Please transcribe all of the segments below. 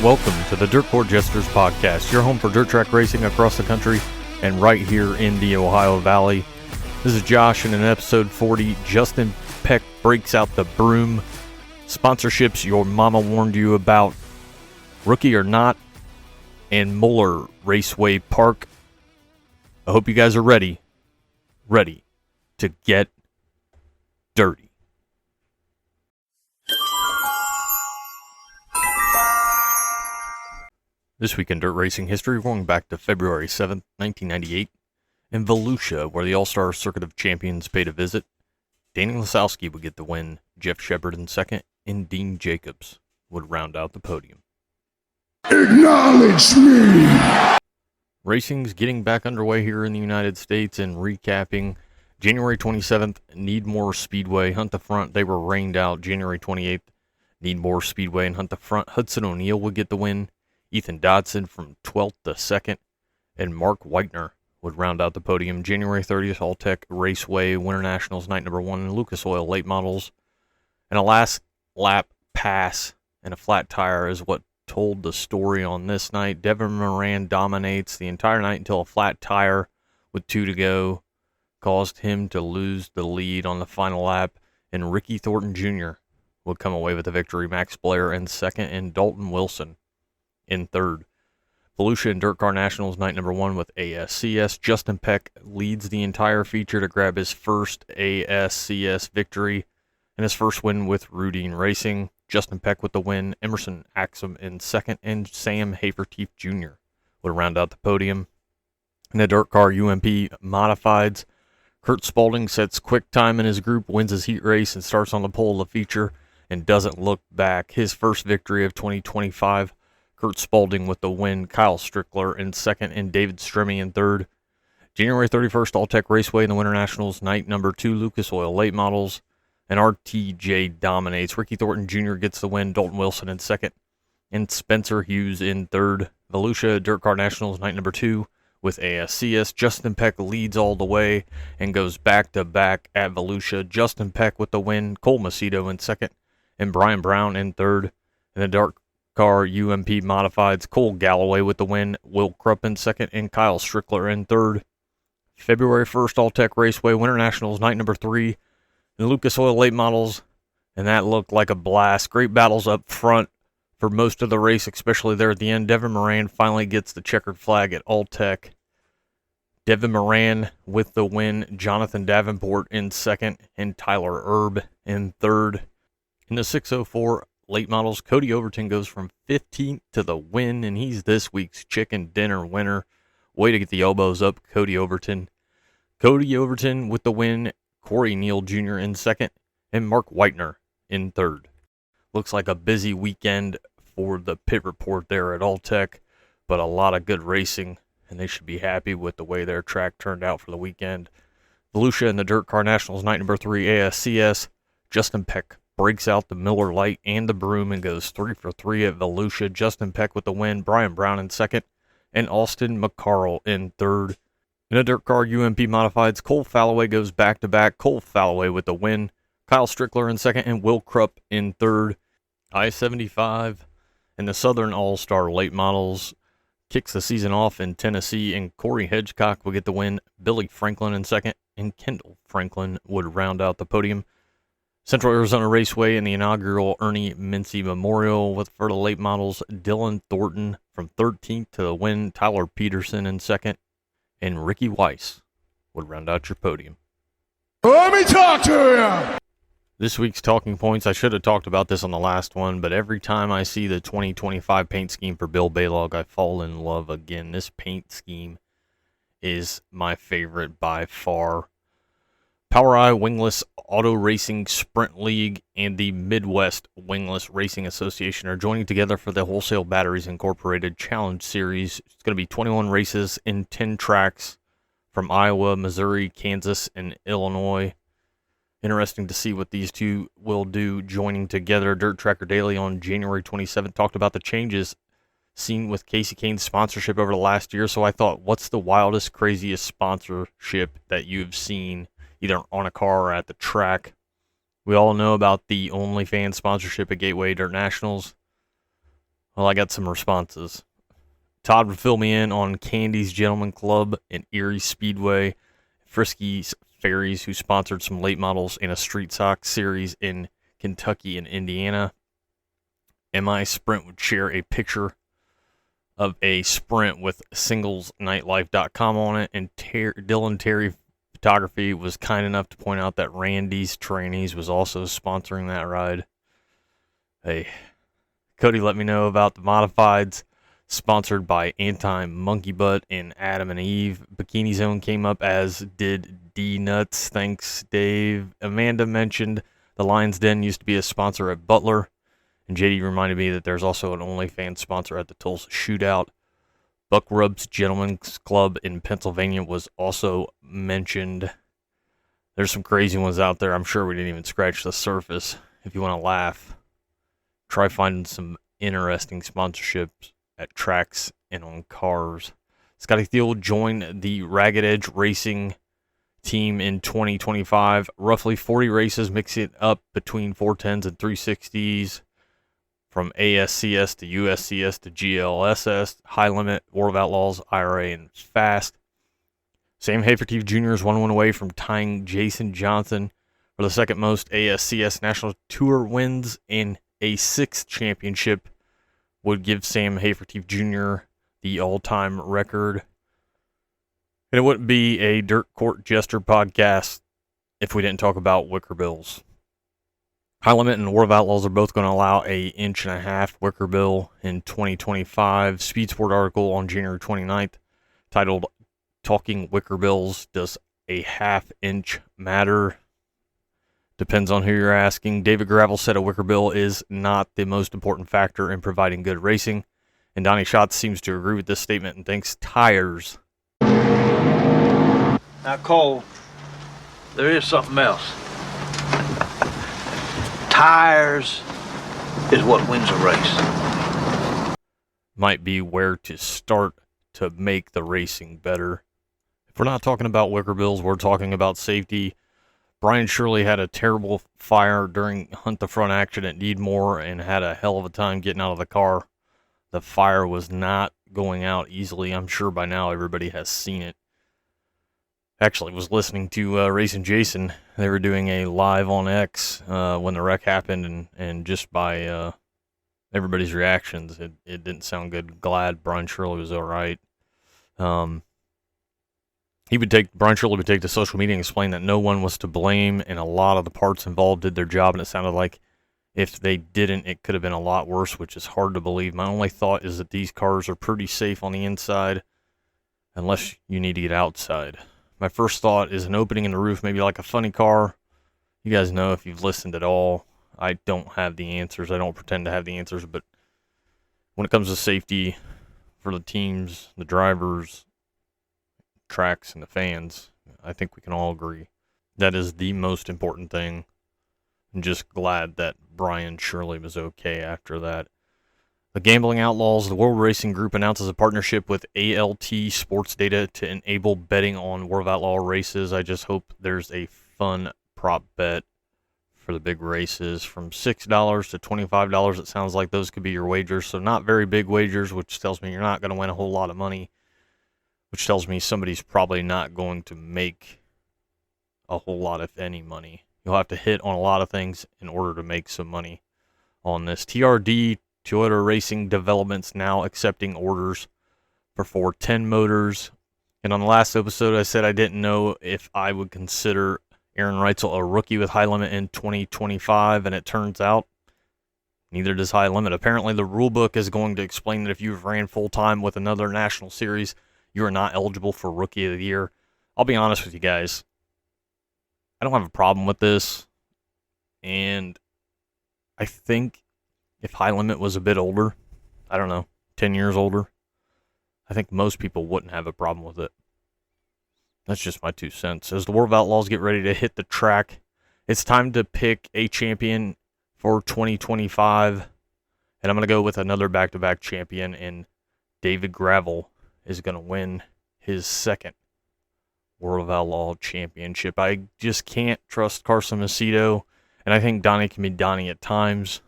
Welcome to the Dirt Court Jesters podcast, your home for dirt track racing across the country and right here in the Ohio Valley. This is Josh, and in episode 40, Justin Peck breaks out the broom. Sponsorships your mama warned you about, Rookie or Not, and Muller Raceway Park. I hope you guys are ready to get dirty. This week in dirt racing history, we're going back to February 7th, 1998, in Volusia, where the All-Star Circuit of Champions paid a visit. Danny Lasowski would get the win, Jeff Shepard in second, and Dean Jacobs would round out the podium. Acknowledge me! Racing's getting back underway here in the United States, and recapping January 27th, Needmore Speedway, Hunt the Front. They were rained out. January 28th, Needmore Speedway and Hunt the Front. Hudson O'Neill would get the win. Ethan Dodson from 12th to 2nd, and Mark Whitener would round out the podium. January 30th, All-Tech Raceway, Winter Nationals, night number 1, Lucas Oil late models. And a last lap pass and a flat tire is what told the story on this night. Devin Moran dominates the entire night until a flat tire with 2 to go caused him to lose the lead on the final lap, and Ricky Thornton Jr. would come away with the victory. Max Blair in second, and Dalton Wilson in third. Volusia and Dirt Car Nationals night number 1 with ASCS. Justin Peck leads the entire feature to grab his first ASCS victory and his first win with Rudine Racing. Justin Peck with the win, Emerson Axum in second, and Sam Haferteeth Jr. would round out the podium. In the Dirt Car UMP Modifieds, Kurt Spaulding sets quick time in his group, wins his heat race, and starts on the pole of the feature and doesn't look back. His first victory of 2025. Kurt Spaulding with the win, Kyle Strickler in second, and David Stremme in third. January 31st, All-Tech Raceway in the Winter Nationals, night number 2, Lucas Oil late models, and RTJ dominates. Ricky Thornton Jr. gets the win, Dalton Wilson in second, and Spencer Hughes in third. Volusia Dirt Car Nationals, night number 2 with ASCS. Justin Peck leads all the way and goes back-to-back at Volusia. Justin Peck with the win, Cole Macedo in second, and Brian Brown in third. In the Dirt Car UMP Modifieds, Cole Galloway with the win, Will Krupp in second, and Kyle Strickler in third. February 1st, All-Tech Raceway, Winter Nationals, night number 3, and Lucas Oil late models, and that looked like a blast. Great battles up front for most of the race, especially there at the end. Devin Moran finally gets the checkered flag at All-Tech. Devin Moran with the win, Jonathan Davenport in second, and Tyler Erb in third. In the 604 late models, Cody Overton goes from 15th to the win, and he's this week's chicken dinner winner. Way to get the elbows up, Cody Overton. Cody Overton with the win, Corey Neal Jr. in second, and Mark Whitener in third. Looks like a busy weekend for the pit report there at All-Tech, but a lot of good racing, and they should be happy with the way their track turned out for the weekend. Volusia and the Dirt Car Nationals, night number 3, ASCS. Justin Peck breaks out the Miller Lite and the broom and goes 3 for 3 at Volusia. Justin Peck with the win, Brian Brown in second, and Austin McCarl in third. In the Dirt Car UMP Modifieds, Cole Falloway goes back-to-back. Cole Falloway with the win, Kyle Strickler in second, and Will Krupp in third. I-75 and the Southern All-Star late models kicks the season off in Tennessee, and Corey Hedgecock will get the win, Billy Franklin in second, and Kendall Franklin would round out the podium. Central Arizona Raceway in the inaugural Ernie Mincy Memorial for the late models, Dylan Thornton from 13th to the win, Tyler Peterson in second, and Ricky Weiss would round out your podium. Let me talk to you! This week's talking points, I should have talked about this on the last one, but every time I see the 2025 paint scheme for Bill Baylog, I fall in love again. This paint scheme is my favorite by far. POWRi Wingless Auto Racing Sprint League and the Midwest Wingless Racing Association are joining together for the Wholesale Batteries Incorporated Challenge Series. It's going to be 21 races in 10 tracks from Iowa, Missouri, Kansas, and Illinois. Interesting to see what these two will do joining together. Dirt Tracker Daily on January 27th talked about the changes seen with Casey Kane's sponsorship over the last year. So I thought, what's the wildest, craziest sponsorship that you've seen either on a car or at the track? We all know about the OnlyFans sponsorship at Gateway Dirt Nationals. Well, I got some responses. Todd would fill me in on Candy's Gentleman Club and Erie Speedway, Frisky's Ferries, who sponsored some late models in a street stock series in Kentucky and Indiana. MI Sprint would share a picture of a sprint with singlesnightlife.com on it, and Dylan Terry Photography was kind enough to point out that Randy's Trainees was also sponsoring that ride. Hey, Cody let me know about the modifieds sponsored by Anti-Monkey Butt and Adam and Eve. Bikini Zone came up, as did D-Nuts. Thanks, Dave. Amanda mentioned the Lion's Den used to be a sponsor at Butler. And JD reminded me that there's also an OnlyFans sponsor at the Tulsa Shootout. Buck Rub's Gentleman's Club in Pennsylvania was also mentioned. There's some crazy ones out there. I'm sure we didn't even scratch the surface. If you want to laugh, try finding some interesting sponsorships at tracks and on cars. Scotty Thiel joined the Ragged Edge Racing team in 2025. Roughly 40 races, mixing it up between 410s and 360s. From ASCS to USCS to GLSS, High Limit, War of Outlaws, IRA, and Fast. Sam Haferteef Jr. is 1 win away from tying Jason Johnson for the second most ASCS National Tour wins, and a 6th championship would give Sam Haferteef Jr. the all-time record. And it wouldn't be a Dirt Court Jester podcast if we didn't talk about Wickerbills. High Limit and War of Outlaws are both going to allow a 1.5 inch Wickerbill in 2025. Speed Sport article on January 29th titled Talking Wickerbills, Does a 1/2 inch Matter? Depends on who you're asking. David Gravel said a Wickerbill is not the most important factor in providing good racing. And Donnie Schatz seems to agree with this statement and thinks tires. Now, Cole, there is something else. Tires is what wins a race. Might be where to start to make the racing better. If we're not talking about Wickerbills, we're talking about safety. Brian Shirley had a terrible fire during Hunt the Front action at Needmore and had a hell of a time getting out of the car. The fire was not going out easily. I'm sure by now everybody has seen it. Actually, was listening to Racing Jason. They were doing a live on X when the wreck happened, and just by everybody's reactions, it didn't sound good. Glad Brian Shirley was all right. Brian Shirley would take to social media and explain that no one was to blame, and a lot of the parts involved did their job, and it sounded like if they didn't, it could have been a lot worse, which is hard to believe. My only thought is that these cars are pretty safe on the inside, unless you need to get outside. My first thought is an opening in the roof, maybe like a funny car. You guys know if you've listened at all. I don't have the answers. I don't pretend to have the answers, but when it comes to safety for the teams, the drivers, tracks, and the fans, I think we can all agree that is the most important thing. I'm just glad that Brian Shirley was okay after that. The Gambling Outlaws, the World Racing Group, announces a partnership with ALT Sports Data to enable betting on World of Outlaw races. I just hope there's a fun prop bet for the big races. From $6 to $25, it sounds like those could be your wagers. So not very big wagers, which tells me you're not going to win a whole lot of money, which tells me somebody's probably not going to make a whole lot, if any, money. You'll have to hit on a lot of things in order to make some money on this. TRD, Toyota Racing Development's now accepting orders for 410 motors. And on the last episode, I said I didn't know if I would consider Aaron Reitzel a rookie with High Limit in 2025, and it turns out neither does High Limit. Apparently, the rule book is going to explain that if you've ran full-time with another national series, you are not eligible for Rookie of the Year. I'll be honest with you guys. I don't have a problem with this, and I think if High Limit was a bit older, I don't know, 10 years older, I think most people wouldn't have a problem with it. That's just my 2 cents. As the War of Outlaws get ready to hit the track, it's time to pick a champion for 2025, and I'm going to go with another back-to-back champion, and David Gravel is going to win his second World of Outlaw championship. I just can't trust Carson Macedo, and I think Donnie can be Donnie at times.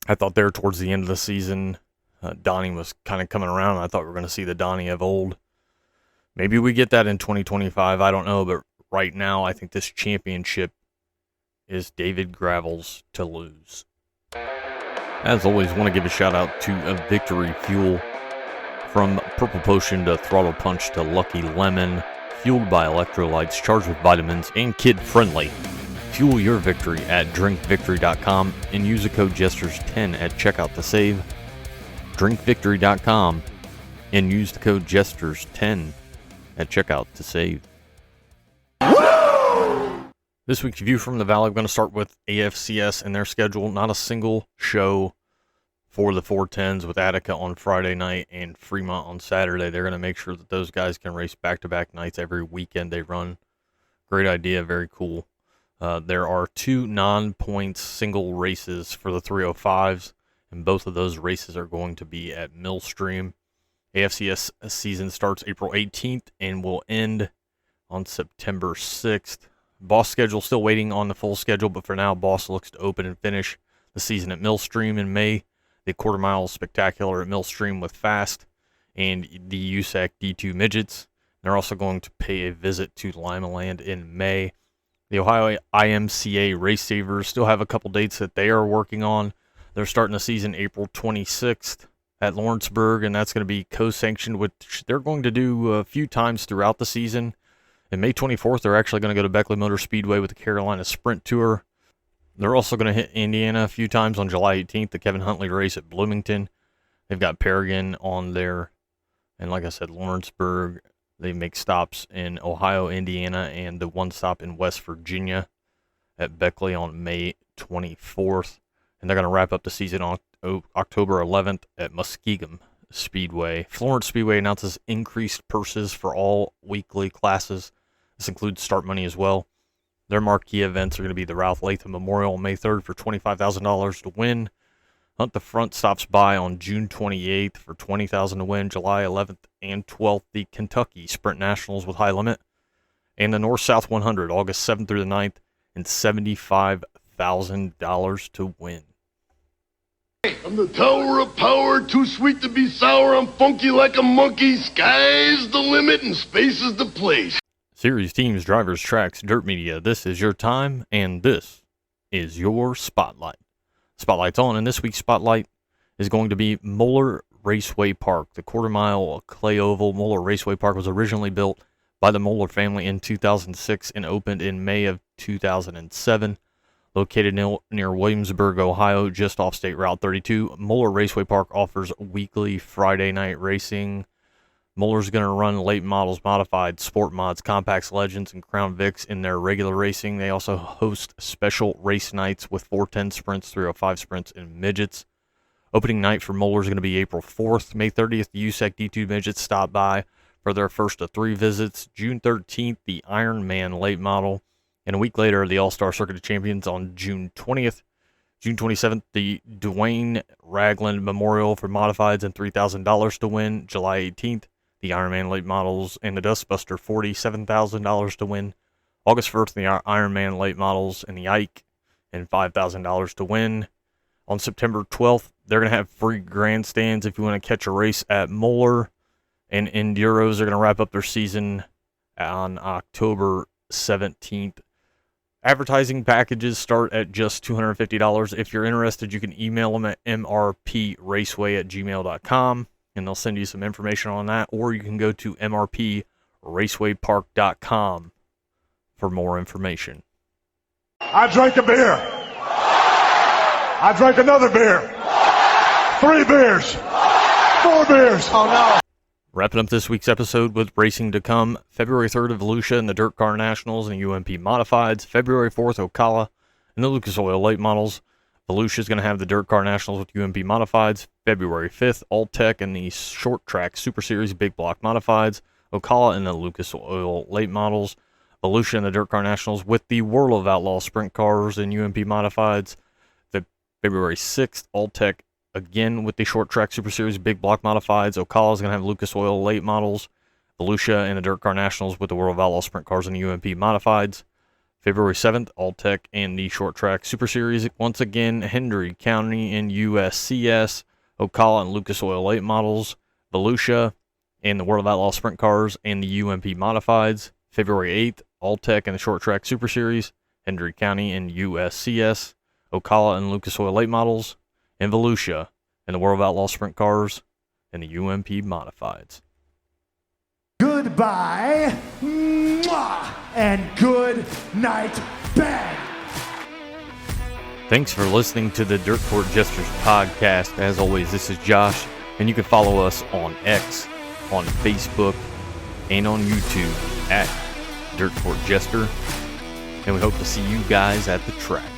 I thought there towards the end of the season, Donnie was kind of coming around. I thought we were going to see the Donnie of old. Maybe we get that in 2025. I don't know, but right now I think this championship is David Gravel's to lose. As always, want to give a shout out to a Victory Fuel. From Purple Potion to Throttle Punch to Lucky Lemon, fueled by electrolytes, charged with vitamins, and kid-friendly. Fuel your victory at drinkvictory.com and use the code Jesters10 at checkout to save. Drinkvictory.com and use the code Jesters10 at checkout to save. This week's View from the Valley, I'm going to start with AFCS and their schedule. Not a single show for the 410s with Attica on Friday night and Fremont on Saturday. They're going to make sure that those guys can race back-to-back nights every weekend they run. Great idea, very cool. There are 2 non-points single races for the 305s, and both of those races are going to be at Millstream. AFCS season starts April 18th and will end on September 6th. Boss schedule still waiting on the full schedule, but for now, Boss looks to open and finish the season at Millstream in May. The quarter mile spectacular at Millstream with Fast and the USAC D2 Midgets. They're also going to pay a visit to Limaland in May. The Ohio IMCA Race Savers still have a couple dates that they are working on. They're starting the season April 26th at Lawrenceburg, and that's going to be co-sanctioned, which they're going to do a few times throughout the season. And May 24th, they're actually going to go to Beckley Motor Speedway with the Carolina Sprint Tour. They're also going to hit Indiana a few times on July 18th, the Kevin Huntley race at Bloomington. They've got Paragon on there. And like I said, Lawrenceburg. They make stops in Ohio, Indiana, and the one stop in West Virginia at Beckley on May 24th. And they're going to wrap up the season on October 11th at Muskegum Speedway. Florence Speedway announces increased purses for all weekly classes. This includes start money as well. Their marquee events are going to be the Ralph Latham Memorial on May 3rd for $25,000 to win. Hunt the Front stops by on June 28th for $20,000 to win. July 11th and 12th, the Kentucky Sprint Nationals with High Limit. And the North-South 100, August 7th through the 9th, and $75,000 to win. I'm the tower of power, too sweet to be sour. I'm funky like a monkey. Sky's the limit and space is the place. Series, teams, drivers, tracks, dirt media, this is your time, and this is your Spotlight. Spotlight's on, and this week's Spotlight is going to be Moeller Raceway Park. The quarter-mile clay oval Moeller Raceway Park was originally built by the Moeller family in 2006 and opened in May of 2007. Located near Williamsburg, Ohio, just off State Route 32, Moeller Raceway Park offers weekly Friday night racing. Moeller's going to run late models, modified, sport mods, compacts, legends, and Crown Vics in their regular racing. They also host special race nights with 410 sprints, 305 sprints, and midgets. Opening night for Moeller is going to be April 4th. May 30th, the USAC D2 midgets stop by for their first of 3 visits. June 13th, the Ironman late model. And a week later, the All-Star Circuit of Champions on June 20th. June 27th, the Dwayne Ragland Memorial for modifieds and $3,000 to win. July 18th, the Ironman late models and the Dustbuster, $47,000 to win. August 1st, the Ironman late models and the Ike, and $5,000 to win. On September 12th, they're going to have free grandstands if you want to catch a race at Moeller. And Enduros are going to wrap up their season on October 17th. Advertising packages start at just $250. If you're interested, you can email them at mrpraceway@gmail.com, and they'll send you some information on that, or you can go to mrpracewaypark.com for more information. I drank a beer. I drank another beer. 3 beers. 4 beers. Oh, no. Wrapping up this week's episode with racing to come. February 3rd, Volusia and the Dirt Car Nationals and the UMP Modifieds. February 4th, Ocala and the Lucas Oil Late Models. Volusia is going to have the Dirt Car Nationals with UMP Modifieds. February 5th, All-Tech and the Short Track Super Series Big Block Modifieds. Ocala and the Lucas Oil Late Models. Volusia and the Dirt Car Nationals with the World of Outlaw Sprint Cars and UMP Modifieds. February 6th, All-Tech again with the Short Track Super Series Big Block Modifieds. Ocala is going to have Lucas Oil Late Models. Volusia and the Dirt Car Nationals with the World of Outlaw Sprint Cars and the UMP Modifieds. February 7th, All-Tech and the Short Track Super Series. Once again, Hendry County and USCS, Ocala and Lucas Oil late models, Volusia and the World of Outlaw Sprint Cars and the UMP Modifieds. February 8th, All-Tech and the Short Track Super Series, Hendry County and USCS, Ocala and Lucas Oil late models, and Volusia and the World of Outlaw Sprint Cars and the UMP Modifieds. Goodbye, mwah, and good night, bang. Thanks for listening to the Dirt Court Jesters podcast. As always, this is Josh, and you can follow us on X, on Facebook, and on YouTube at Dirt Court Jester. And we hope to see you guys at the track.